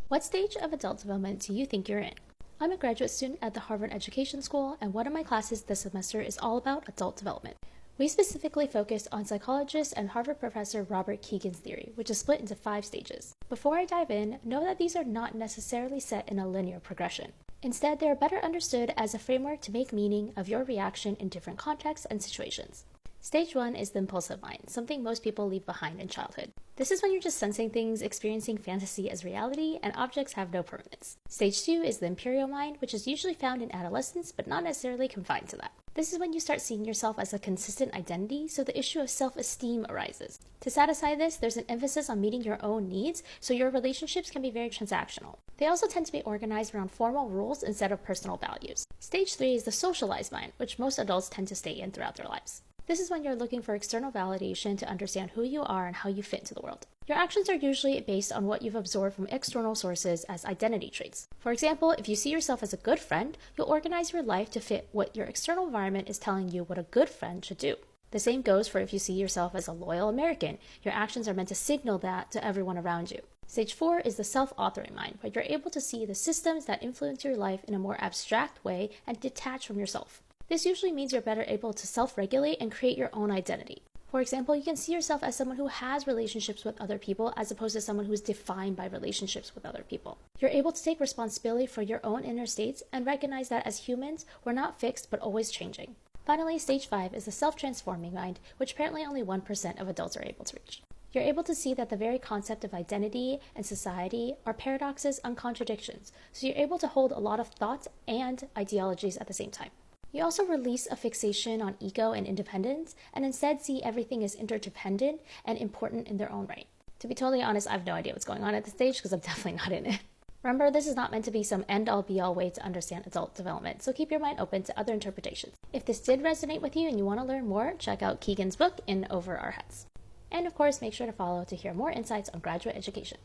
What stage of adult development do you think you're in? I'm a graduate student at the Harvard Education School, and one of my classes this semester is all about adult development. We specifically focus on psychologist and Harvard professor Robert Kegan's theory, which is split into 5 stages. Before I dive in, know that these are not necessarily set in a linear progression. Instead, they are better understood as a framework to make meaning of your reaction in different contexts and situations. Stage 1 is the impulsive mind, something most people leave behind in childhood. This is when you're just sensing things, experiencing fantasy as reality, and objects have no permanence. Stage 2 is the imperial mind, which is usually found in adolescence, but not necessarily confined to that. This is when you start seeing yourself as a consistent identity, so the issue of self-esteem arises. To satisfy this, there's an emphasis on meeting your own needs, so your relationships can be very transactional. They also tend to be organized around formal rules instead of personal values. Stage 3 is the socialized mind, which most adults tend to stay in throughout their lives. This is when you're looking for external validation to understand who you are and how you fit into the world. Your actions are usually based on what you've absorbed from external sources as identity traits. For example, if you see yourself as a good friend, you'll organize your life to fit what your external environment is telling you what a good friend should do. The same goes for if you see yourself as a loyal American. Your actions are meant to signal that to everyone around you. Stage 4 is the self-authoring mind, where you're able to see the systems that influence your life in a more abstract way and detach from yourself. This usually means you're better able to self-regulate and create your own identity. For example, you can see yourself as someone who has relationships with other people as opposed to someone who is defined by relationships with other people. You're able to take responsibility for your own inner states and recognize that as humans, we're not fixed but always changing. Finally, stage 5 is the self-transforming mind, which apparently only 1% of adults are able to reach. You're able to see that the very concept of identity and society are paradoxes and contradictions, so you're able to hold a lot of thoughts and ideologies at the same time. You also release a fixation on ego and independence, and instead see everything as interdependent and important in their own right. To be totally honest, I have no idea what's going on at this stage because I'm definitely not in it. Remember, this is not meant to be some end-all be-all way to understand adult development, so keep your mind open to other interpretations. If this did resonate with you and you want to learn more, check out Kegan's book, In Over Our Heads. And of course, make sure to follow to hear more insights on graduate education.